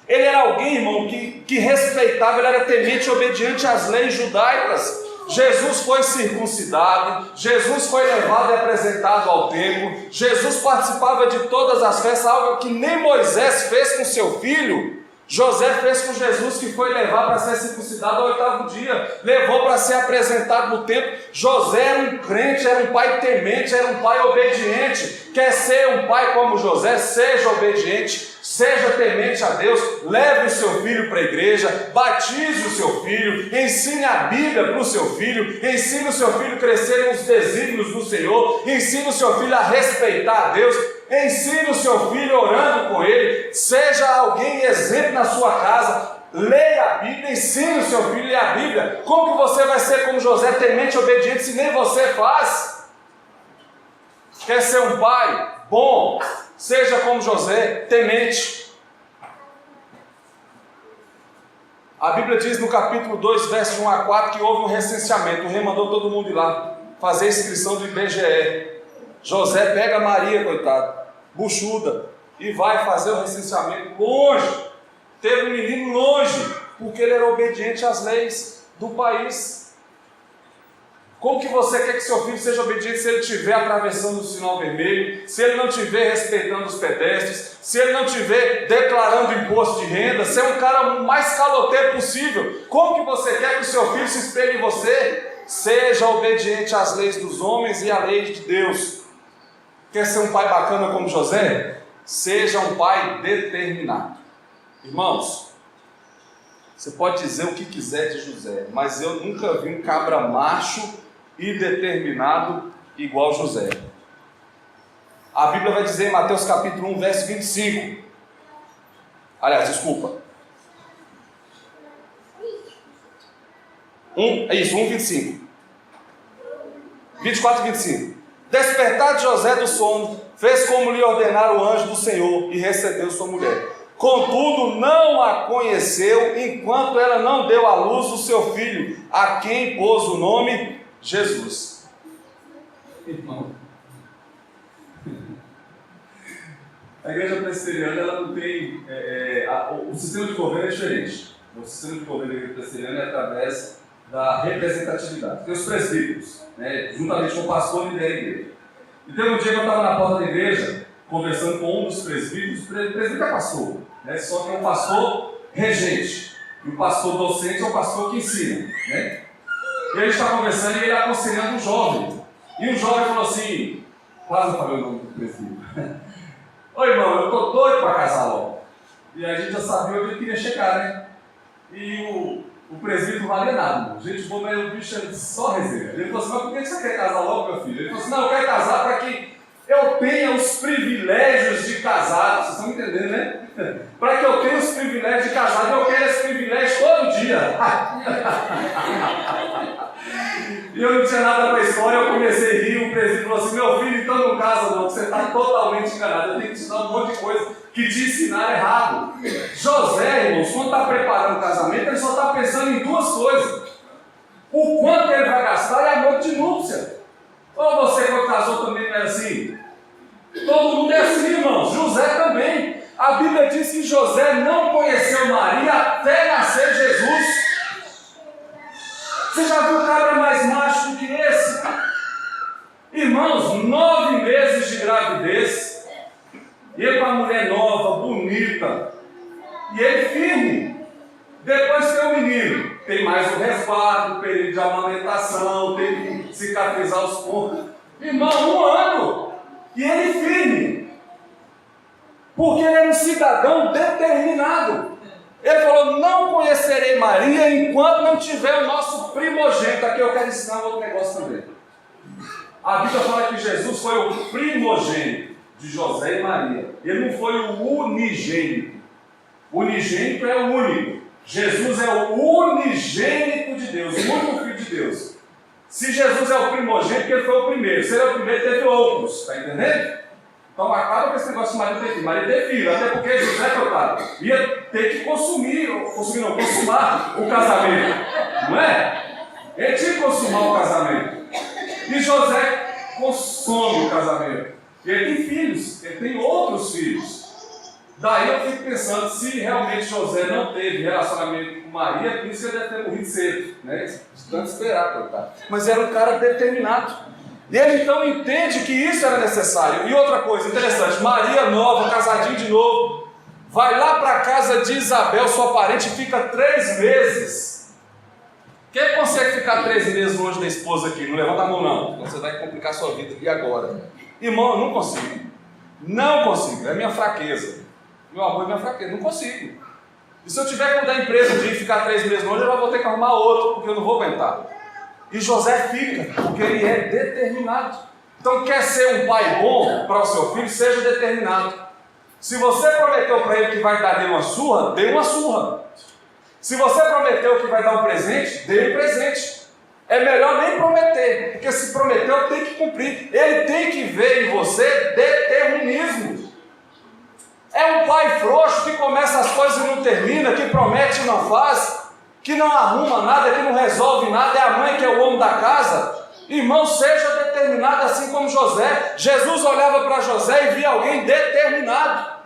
S1: Ele era alguém, irmão, que respeitava, ele era temente e obediente às leis judaicas. Jesus foi circuncidado, Jesus foi levado e apresentado ao templo, Jesus participava de todas as festas, algo que nem Moisés fez com seu filho. José fez com Jesus, que foi levar para ser circuncidado ao 8º dia, levou para ser apresentado no templo. José era um crente, era um pai temente, era um pai obediente. Quer ser um pai como José? Seja obediente, seja temente a Deus, leve o seu filho para a igreja, batize o seu filho, ensine a Bíblia para o seu filho, ensine o seu filho a crescer nos desígnios do Senhor, ensine o seu filho a respeitar a Deus, ensine o seu filho orando com ele, seja alguém exemplo na sua casa, leia a Bíblia, ensine o seu filho a ler a Bíblia. Como que você vai ser como José, temente e obediente, se nem você faz? Quer ser um pai bom? Seja como José, temente. A Bíblia diz no capítulo 2, versos 1 a 4, que houve um recenseamento. O rei mandou todo mundo ir lá fazer a inscrição do IBGE. José pega Maria, coitado, buchuda, e vai fazer o recenseamento longe. Teve um menino longe, porque ele era obediente às leis do país. Como que você quer que seu filho seja obediente se ele estiver atravessando o sinal vermelho, se ele não estiver respeitando os pedestres, se ele não estiver declarando imposto de renda, se é um cara o mais caloteiro possível? Como que você quer que o seu filho se espelhe em você? Seja obediente às leis dos homens e à lei de Deus. Quer ser um pai bacana como José? Seja um pai determinado. Irmãos, você pode dizer o que quiser de José, mas eu nunca vi um cabra macho e determinado igual José. A Bíblia vai dizer em Mateus capítulo 1, verso 25. Aliás, desculpa. 1:25. 24 e 25. Despertar de José do sono, fez como lhe ordenara o anjo do Senhor e recebeu sua mulher. Contudo, não a conheceu enquanto ela não deu à luz o seu filho, a quem pôs o nome Jesus. Irmão, a igreja presbiteriana, ela não tem, o sistema de governo é diferente. O sistema de governo da igreja presbiteriana é através da representatividade. Tem os presbíteros, né, juntamente com o pastor que lidera a igreja. E teve um dia que eu estava na porta da igreja, conversando com um dos presbíteros. O presbítero é pastor, né, só que é um pastor regente. E o pastor docente é o pastor que ensina, né? E a gente está conversando e ele aconselhando um jovem. E o jovem falou assim, quase não falei o nome do presbítero: ô irmão, eu estou doido para casar logo. E a gente já sabia onde ele queria chegar, né? E o presbítero não valia nada. Gente boa, mas o bicho é só resenha. Ele falou assim: mas por que você quer casar logo, meu filho? Ele falou assim: não, eu quero casar para que eu tenha os privilégios de casado. Vocês estão entendendo, né? Para que eu tenha os privilégios de casado, eu quero esse privilégio todo dia. E eu não tinha nada para a história, eu comecei a rir. O presbítero falou assim: meu filho, então não casa não, você está totalmente enganado. Eu tenho que te ensinar um monte de coisa que te ensinaram errado. José, irmãos, quando está preparando o casamento, ele só está pensando em duas coisas: o quanto ele vai gastar e a noite de núpcia. Ou você, quando casou, também não é assim? Todo mundo é assim, irmãos. José também. A Bíblia diz que José não conheceu Maria até nascer Jesus. Você já viu cabra mais macho do que esse? Irmãos, 9 meses de gravidez. E ele com a mulher nova, bonita, E ele firme. Depois tem o menino, tem mais o resguardo, período de amamentação, tem que cicatrizar os pontos. Irmão, 1 ano. E ele firme. Porque ele era um cidadão determinado. Ele falou: não conhecerei Maria enquanto não tiver o nosso primogênito. Aqui eu quero ensinar um outro negócio também. A Bíblia fala que Jesus foi o primogênito de José e Maria. Ele não foi o unigênito. O unigênito é o único. Jesus é o unigênito de Deus, o único filho de Deus. Se Jesus é o primogênito, ele foi o primeiro. Se ele é o primeiro, teve outros. Está entendendo? Então acaba com esse negócio de marido ter filho. Marido ter filho, até porque José, coitado, ia ter que consumar o casamento. Não é? Ele tinha que consumar o casamento. E José consome o casamento. E ele tem filhos, ele tem outros filhos. Daí eu fico pensando, se realmente José não teve relacionamento com Maria, por isso ele deve ter morrido cedo, né? De tanto esperar, coitado. Mas era um cara determinado. E ele então entende que isso era necessário. E outra coisa interessante, Maria nova, casadinha de novo, vai lá para a casa de Isabel, sua parente, e fica 3 meses. Quem consegue ficar 3 meses longe da esposa aqui? Não levanta a mão não, você vai complicar a sua vida. E agora? Irmão, eu não consigo. Não consigo, é minha fraqueza. Meu amor é minha fraqueza, não consigo. E se eu tiver que mudar a empresa de ficar 3 meses longe, eu já vou ter que arrumar outro, porque eu não vou aguentar. E José fica, porque ele é determinado. Então, quer ser um pai bom para o seu filho, seja determinado. Se você prometeu para ele que vai dar nele uma surra, dê uma surra. Se você prometeu que vai dar um presente, dê um presente. É melhor nem prometer, porque se prometeu, tem que cumprir. Ele tem que ver em você determinismo. É um pai frouxo que começa as coisas e não termina, que promete e não faz, que não arruma nada, que não resolve nada, é a mãe que é o homem da casa. Irmão, seja determinado assim como José. Jesus olhava para José e via alguém determinado.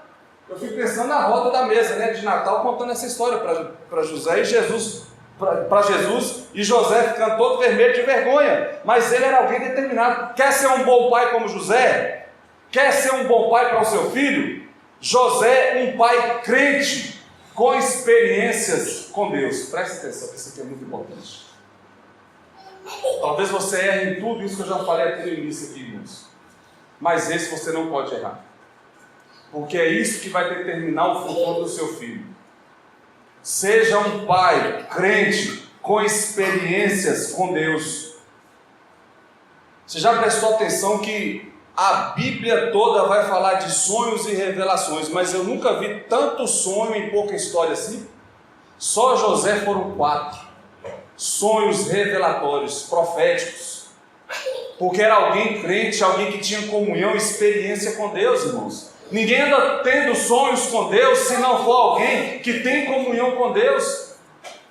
S1: Eu fico pensando na roda da mesa, né, de Natal, contando essa história para José e Jesus, para Jesus e José ficando todo vermelho de vergonha. Mas ele era alguém determinado. Quer ser um bom pai como José? Quer ser um bom pai para o seu filho? José, um pai crente, com experiências com Deus. Preste atenção, isso aqui é muito importante. Talvez você erre em tudo isso que eu já falei até no início aqui, irmãos. Mas esse você não pode errar. Porque é isso que vai determinar o futuro do seu filho. Seja um pai crente, com experiências com Deus. Você já prestou atenção que a Bíblia toda vai falar de sonhos e revelações, mas eu nunca vi tanto sonho em pouca história assim. Só José foram 4 sonhos revelatórios, proféticos, porque era alguém crente, alguém que tinha comunhão e experiência com Deus, irmãos. Ninguém anda tendo sonhos com Deus se não for alguém que tem comunhão com Deus.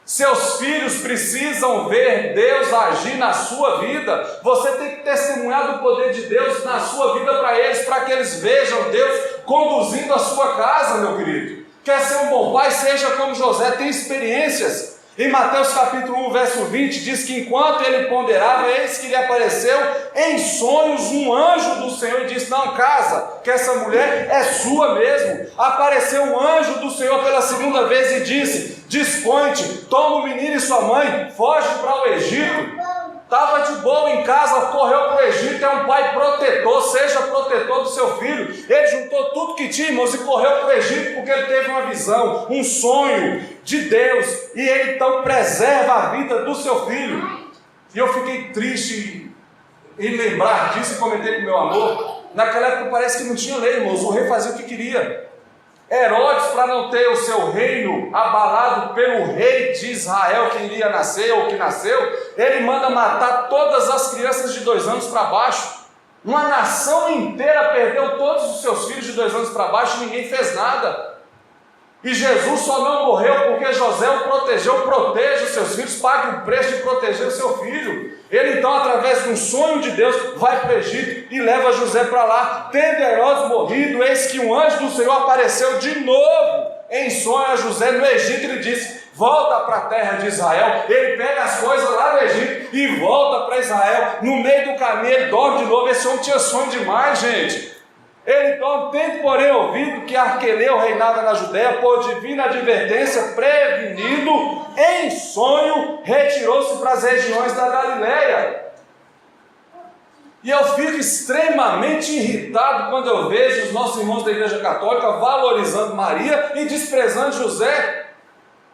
S1: Seus filhos precisam ver Deus agir na sua vida. Você tem que testemunhar do poder de Deus na sua vida para eles, para que eles vejam Deus conduzindo a sua casa, meu querido. Quer ser um bom pai? Seja como José, tem experiências. Em Mateus capítulo 1, verso 20, diz que enquanto ele ponderava, eis que lhe apareceu em sonhos um anjo do Senhor e disse: não, casa, que essa mulher é sua mesmo. Apareceu um anjo do Senhor pela 2ª vez e disse: dispõe-te, toma o menino e sua mãe, foge para o Egito. Estava de boa em casa, correu para o Egito. É um pai protetor, seja protetor do seu filho. Ele juntou tudo que tinha, irmãos, e correu para o Egito porque ele teve uma visão, um sonho de Deus, e ele então preserva a vida do seu filho. E eu fiquei triste em lembrar disso e comentei com meu amor. Naquela época parece que não tinha lei, irmãos, o rei fazia o que queria. Herodes, para não ter o seu reino abalado pelo rei de Israel que iria nascer ou que nasceu, ele manda matar todas as crianças de 2 anos para baixo. Uma nação inteira perdeu todos os seus filhos de 2 anos para baixo e ninguém fez nada. E Jesus só não morreu porque José o protegeu. Proteja os seus filhos, pague o preço de proteger o seu filho. Ele então, através de um sonho de Deus, vai para o Egito e leva José para lá. Tendo Herodes morrido, eis que um anjo do Senhor apareceu de novo em sonho a José no Egito e lhe disse: volta para a terra de Israel. Ele pega as coisas lá do Egito e volta para Israel. No meio do caminho ele dorme de novo. Esse homem tinha sonho demais, gente. Ele então, tendo porém ouvido que Arqueleu reinava na Judéia, por divina advertência, prevenido em sonho, retirou-se para as regiões da Galileia. E eu fico extremamente irritado quando eu vejo os nossos irmãos da Igreja Católica valorizando Maria e desprezando José.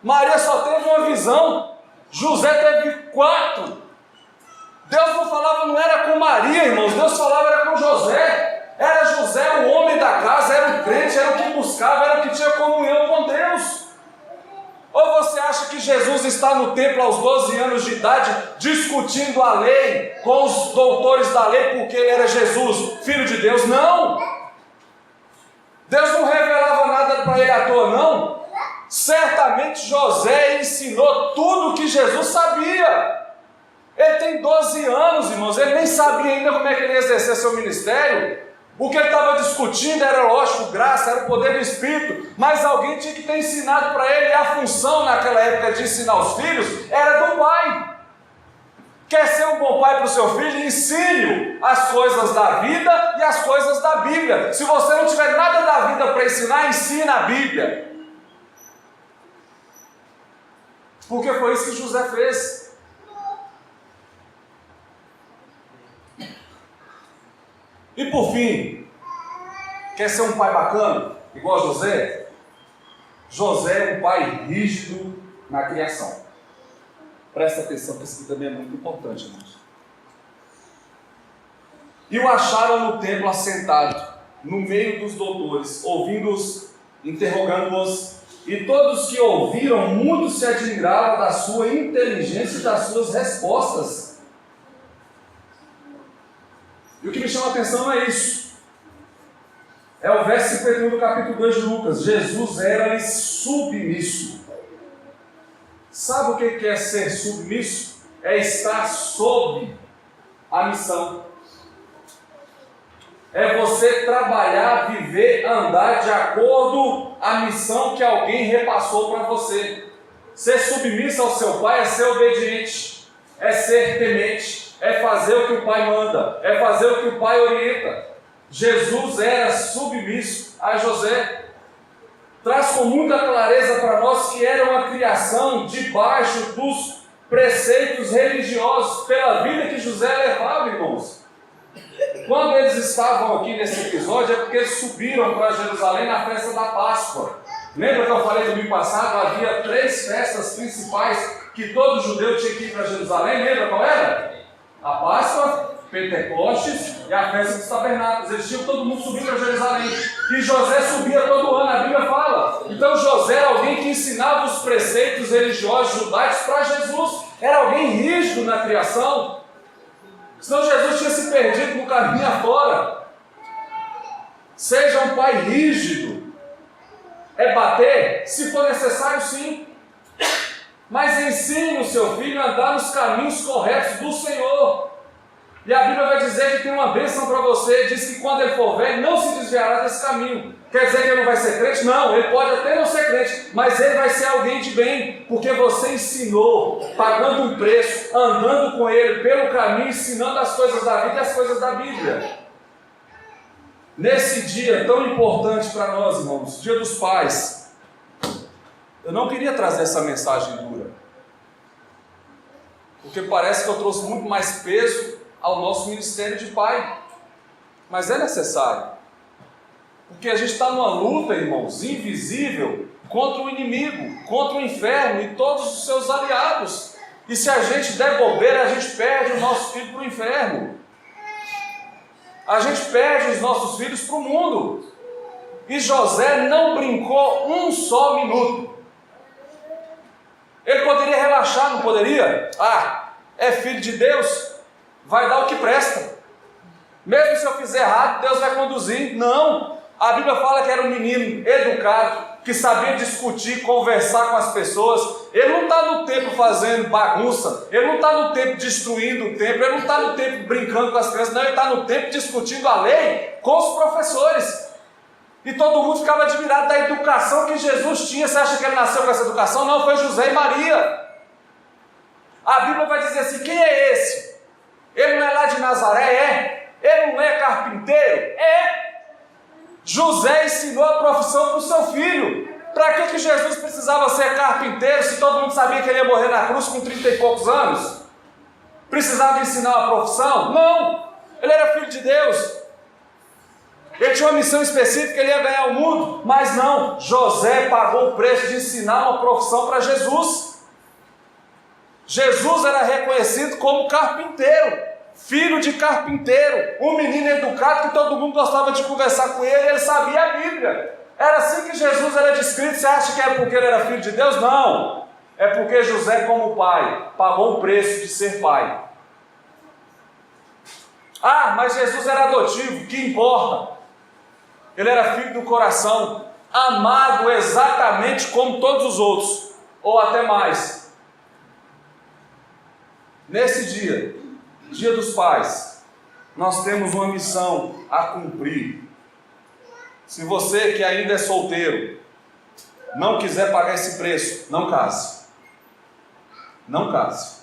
S1: Maria só teve uma visão, José teve 4. Deus não falava, não era com Maria, irmãos, Deus falava era com José. Era José o homem da casa, era o crente, era o que buscava, era o que tinha comunhão com Deus. Ou você acha que Jesus está no templo aos 12 anos de idade, discutindo a lei com os doutores da lei, porque ele era Jesus, filho de Deus? Não! Deus não revelava nada para ele à toa, não. Certamente José ensinou tudo o que Jesus sabia. Ele tem 12 anos, irmãos, ele nem sabia ainda como é que ele ia exercer seu ministério. O que ele estava discutindo era, lógico, graça, era o poder do Espírito, mas alguém tinha que ter ensinado para ele. A função naquela época de ensinar os filhos era do pai. Quer ser um bom pai para o seu filho? Ensine-o as coisas da vida e as coisas da Bíblia. Se você não tiver nada da vida para ensinar, ensina a Bíblia. Porque foi isso que José fez. E por fim, quer ser um pai bacana, igual a José? José é um pai rígido na criação. Presta atenção, que isso também é muito importante, irmãos. E o acharam no templo assentado, no meio dos doutores, ouvindo-os, interrogando-os, e todos que ouviram muito se admiravam da sua inteligência e das suas respostas. E o que me chama a atenção é isso. É o verso 51 do capítulo 2 de Lucas. Jesus era submisso. Sabe o que é ser submisso? É estar sob a missão. É você trabalhar, viver, andar de acordo com a missão que alguém repassou para você. Ser submisso ao seu pai é ser obediente, é ser temente, é fazer o que o pai manda, é fazer o que o pai orienta. Jesus era submisso a José. Traz com muita clareza para nós que era uma criação debaixo dos preceitos religiosos, pela vida que José levava, irmãos. Quando eles estavam aqui nesse episódio, é porque eles subiram para Jerusalém na festa da Páscoa. Lembra que eu falei domingo passado? Havia 3 festas principais que todo judeu tinha que ir para Jerusalém. Lembra qual era? A Páscoa, Pentecostes e a festa dos tabernáculos. Eles tinham todo mundo subindo para Jerusalém. E José subia todo ano, a Bíblia fala. Então José era alguém que ensinava os preceitos religiosos judaicos para Jesus. Era alguém rígido na criação. Senão Jesus tinha se perdido no caminho afora. Seja um pai rígido. É bater? Se for necessário, sim. Mas ensine o seu filho a andar nos caminhos corretos do Senhor. E a Bíblia vai dizer que tem uma bênção para você. Diz que quando ele for velho, não se desviará desse caminho. Quer dizer que ele não vai ser crente? Não, ele pode até não ser crente, mas ele vai ser alguém de bem, porque você ensinou, pagando um preço, andando com ele pelo caminho, ensinando as coisas da vida e as coisas da Bíblia. Nesse dia tão importante para nós, irmãos, Dia dos Pais, eu não queria trazer essa mensagem dura, porque parece que eu trouxe muito mais peso ao nosso ministério de pai, mas é necessário, porque a gente está numa luta, irmãos, invisível, contra o inimigo, contra o inferno e todos os seus aliados, e se a gente der bobeira, a gente perde o nosso filho para o inferno, a gente perde os nossos filhos para o mundo. E José não brincou um só minuto. Ele poderia relaxar, não poderia? Ah, é filho de Deus, vai dar o que presta. Mesmo se eu fizer errado, Deus vai conduzir. Não, a Bíblia fala que era um menino educado, que sabia discutir, conversar com as pessoas. Ele não está no templo fazendo bagunça, ele não está no templo destruindo o templo, ele não está no templo brincando com as crianças, não, ele está no templo discutindo a lei com os professores. E todo mundo ficava admirado da educação que Jesus tinha. Você acha que ele nasceu com essa educação? Não, foi José e Maria. A Bíblia vai dizer assim: quem é esse? Ele não é lá de Nazaré? É? Ele não é carpinteiro? É. José ensinou a profissão para o seu filho. Para que Jesus precisava ser carpinteiro se todo mundo sabia que ele ia morrer na cruz com 30 e poucos anos? Precisava ensinar uma profissão? Não! Ele era filho de Deus. Ele tinha uma missão específica, ele ia ganhar o mundo. Mas não, José pagou o preço de ensinar uma profissão para Jesus. Jesus era reconhecido como carpinteiro, filho de carpinteiro, um menino educado que todo mundo gostava de conversar com ele, ele sabia a Bíblia. Era assim que Jesus era descrito. Você acha que é porque ele era filho de Deus? Não, é porque José, como pai, pagou o preço de ser pai. Ah, mas Jesus era adotivo, que importa? Ele era filho do coração, amado exatamente como todos os outros, ou até mais. Nesse dia, Dia dos Pais, nós temos uma missão a cumprir. Se você que ainda é solteiro, não quiser pagar esse preço, não case. Não case.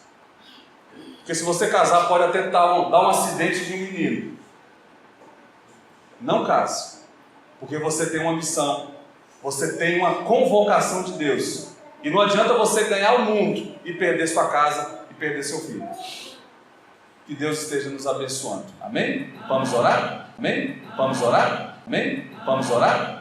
S1: Porque se você casar, pode até dar um acidente de menino. Não case. Porque você tem uma missão. Você tem uma convocação de Deus. E não adianta você ganhar o mundo e perder sua casa e perder seu filho. Que Deus esteja nos abençoando. Amém? Vamos orar? Amém? Vamos orar? Amém? Vamos orar?